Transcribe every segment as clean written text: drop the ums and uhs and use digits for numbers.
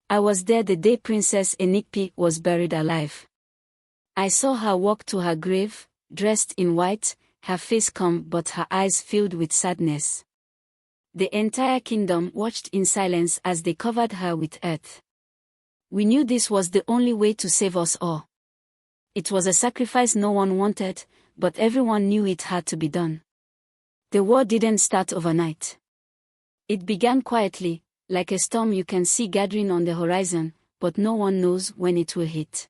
I was there the day Princess Inikpi was buried alive. I saw her walk to her grave, dressed in white, her face calm but her eyes filled with sadness. The entire kingdom watched in silence as they covered her with earth. We knew this was the only way to save us all. It was a sacrifice no one wanted, but everyone knew it had to be done. The war didn't start overnight. It began quietly, like a storm you can see gathering on the horizon, but no one knows when it will hit.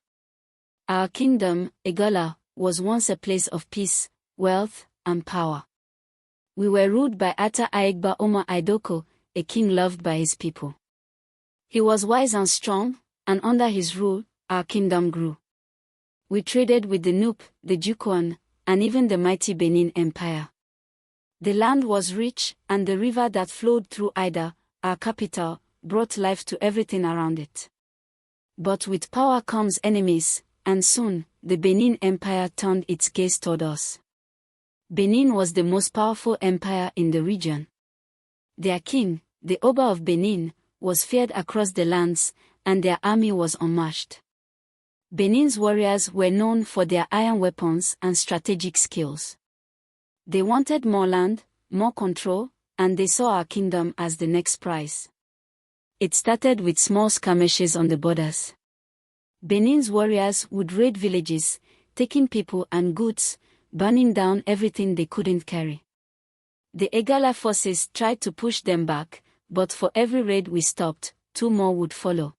Our kingdom, Igala, was once a place of peace, wealth, and power. We were ruled by Ata Aigba Oma Idoko, a king loved by his people. He was wise and strong, and under his rule, our kingdom grew. We traded with the Nupe, the Jukoan, and even the mighty Benin Empire. The land was rich, and the river that flowed through Ida, our capital, brought life to everything around it. But with power comes enemies, and soon, the Benin Empire turned its gaze toward us. Benin was the most powerful empire in the region. Their king, the Oba of Benin, was feared across the lands, and their army was unmatched. Benin's warriors were known for their iron weapons and strategic skills. They wanted more land, more control, and they saw our kingdom as the next prize. It started with small skirmishes on the borders. Benin's warriors would raid villages, taking people and goods, burning down everything they couldn't carry. The Igala forces tried to push them back, but for every raid we stopped, 2 more would follow.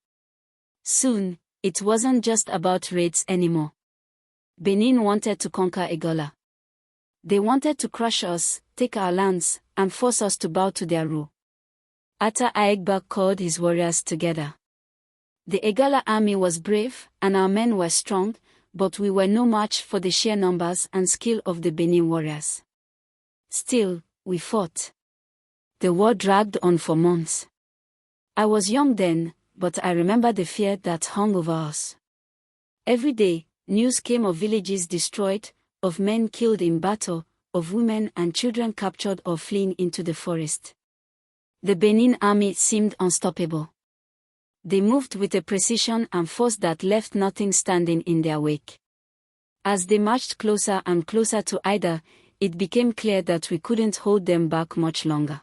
Soon, it wasn't just about raids anymore. Benin wanted to conquer Igala. They wanted to crush us, take our lands, and force us to bow to their rule. Ata Aigba called his warriors together. The Igala army was brave, and our men were strong, but we were no match for the sheer numbers and skill of the Benin warriors. Still, we fought. The war dragged on for months. I was young then, but I remember the fear that hung over us. Every day, news came of villages destroyed, of men killed in battle, of women and children captured or fleeing into the forest. The Benin army seemed unstoppable. They moved with a precision and force that left nothing standing in their wake. As they marched closer and closer to Ida, it became clear that we couldn't hold them back much longer.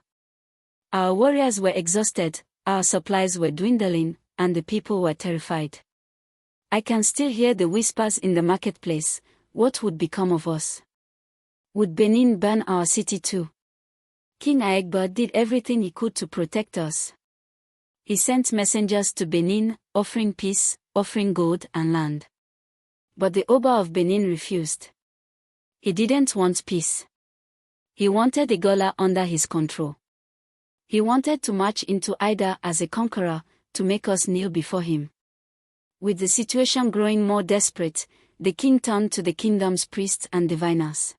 Our warriors were exhausted, our supplies were dwindling, and the people were terrified. I can still hear the whispers in the marketplace. What would become of us? Would Benin burn our city too? King Aigba did everything he could to protect us. He sent messengers to Benin, offering peace, offering gold and land. But the Oba of Benin refused. He didn't want peace. He wanted Igala under his control. He wanted to march into Ida as a conqueror, to make us kneel before him. With the situation growing more desperate, the king turned to the kingdom's priests and diviners.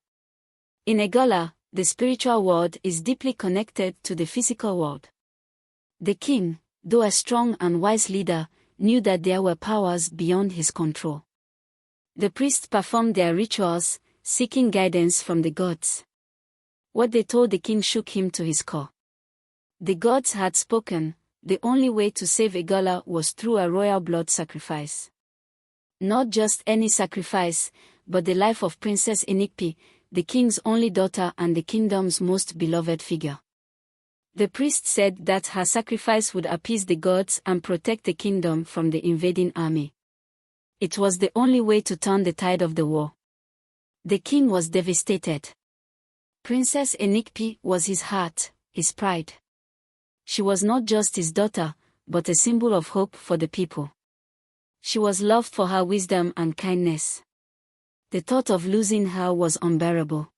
In Igala, the spiritual world is deeply connected to the physical world. The king, though a strong and wise leader, knew that there were powers beyond his control. The priests performed their rituals, seeking guidance from the gods. What they told the king shook him to his core. The gods had spoken. The only way to save Igala was through a royal blood sacrifice. Not just any sacrifice, but the life of Princess Inikpi, the king's only daughter and the kingdom's most beloved figure. The priest said that her sacrifice would appease the gods and protect the kingdom from the invading army. It was the only way to turn the tide of the war. The king was devastated. Princess Inikpi was his heart, his pride. She was not just his daughter, but a symbol of hope for the people. She was loved for her wisdom and kindness. The thought of losing her was unbearable.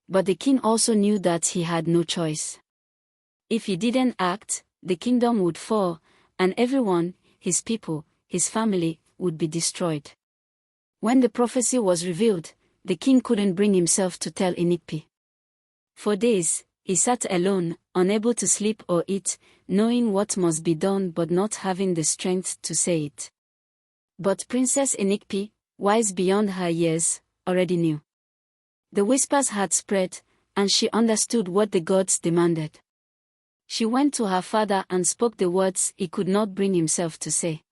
But the king also knew that he had no choice. If he didn't act, the kingdom would fall, and everyone, his people, his family, would be destroyed. When the prophecy was revealed, the king couldn't bring himself to tell Inikpi. For days, he sat alone, unable to sleep or eat, knowing what must be done but not having the strength to say it. But Princess Inikpi, wise beyond her years, already knew. The whispers had spread, and she understood what the gods demanded. She went to her father and spoke the words he could not bring himself to say.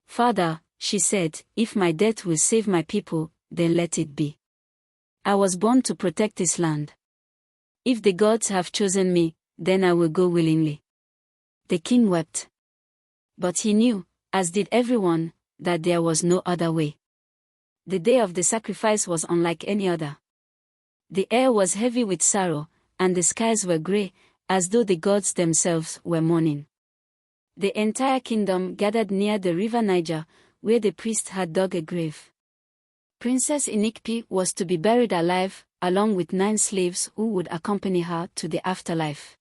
"Father," she said, "if my death will save my people, then let it be. I was born to protect this land. If the gods have chosen me, then I will go willingly." The king wept. But he knew, as did everyone, that there was no other way. The day of the sacrifice was unlike any other. The air was heavy with sorrow, and the skies were grey, as though the gods themselves were mourning. The entire kingdom gathered near the river Niger, where the priest had dug a grave. Princess Inikpi was to be buried alive, along with 9 slaves who would accompany her to the afterlife.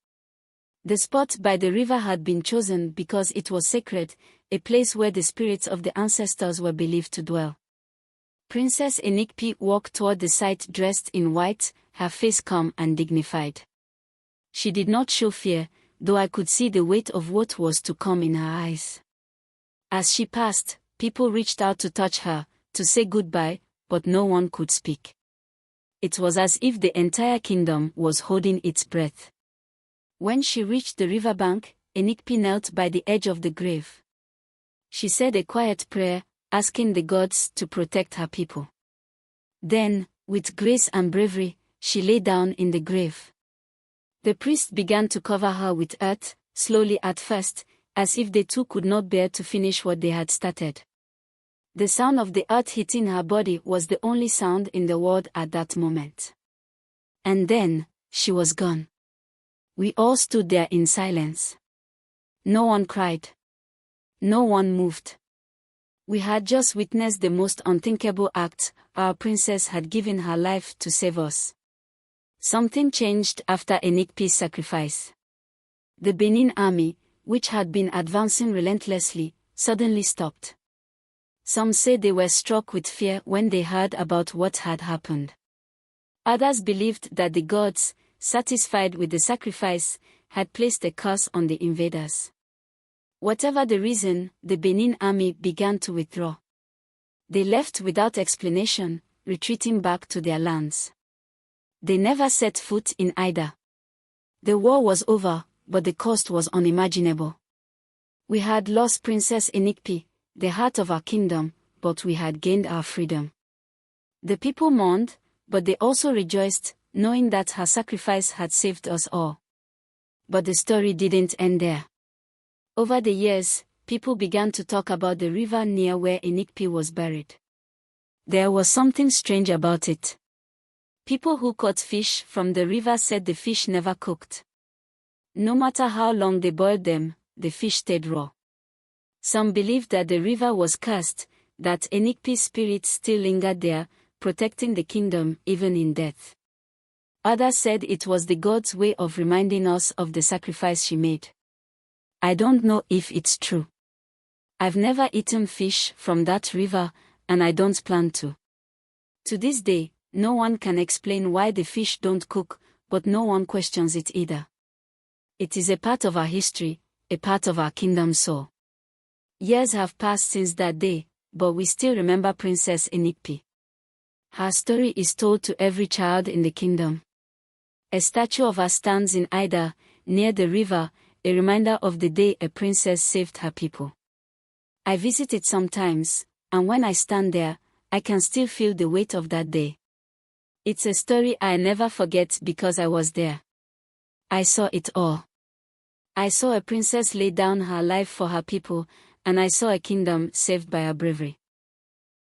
The spot by the river had been chosen because it was sacred, a place where the spirits of the ancestors were believed to dwell. Princess Inikpi walked toward the site dressed in white, her face calm and dignified. She did not show fear, though I could see the weight of what was to come in her eyes. As she passed, people reached out to touch her, to say goodbye, but no one could speak. It was as if the entire kingdom was holding its breath. When she reached the riverbank, Inikpi knelt by the edge of the grave. She said a quiet prayer, asking the gods to protect her people. Then, with grace and bravery, she lay down in the grave. The priest began to cover her with earth, slowly at first, as if they too could not bear to finish what they had started. The sound of the earth hitting her body was the only sound in the world at that moment. And then, she was gone. We all stood there in silence. No one cried. No one moved. We had just witnessed the most unthinkable act. Our princess had given her life to save us. Something changed after Inikpi's sacrifice. The Benin army, which had been advancing relentlessly, suddenly stopped. Some say they were struck with fear when they heard about what had happened. Others believed that the gods, satisfied with the sacrifice, had placed a curse on the invaders. Whatever the reason, the Benin army began to withdraw. They left without explanation, retreating back to their lands. They never set foot in either. The war was over, but the cost was unimaginable. We had lost Princess Inikpi, the heart of our kingdom, but we had gained our freedom. The people mourned, but they also rejoiced, knowing that her sacrifice had saved us all. But the story didn't end there. Over the years, people began to talk about the river near where Inikpi was buried. There was something strange about it. People who caught fish from the river said the fish never cooked. No matter how long they boiled them, the fish stayed raw. Some believed that the river was cursed, that Inikpi's spirit still lingered there, protecting the kingdom even in death. Others said it was the gods' way of reminding us of the sacrifice she made. I don't know if it's true. I've never eaten fish from that river, and I don't plan to. To this day, no one can explain why the fish don't cook, but no one questions it either. It is a part of our history, a part of our kingdom's soul. Years have passed since that day, but we still remember Princess Inikpi. Her story is told to every child in the kingdom. A statue of her stands in Ida, near the river, a reminder of the day a princess saved her people. I visit it sometimes, and when I stand there, I can still feel the weight of that day. It's a story I never forget because I was there. I saw it all. I saw a princess lay down her life for her people, and I saw a kingdom saved by her bravery.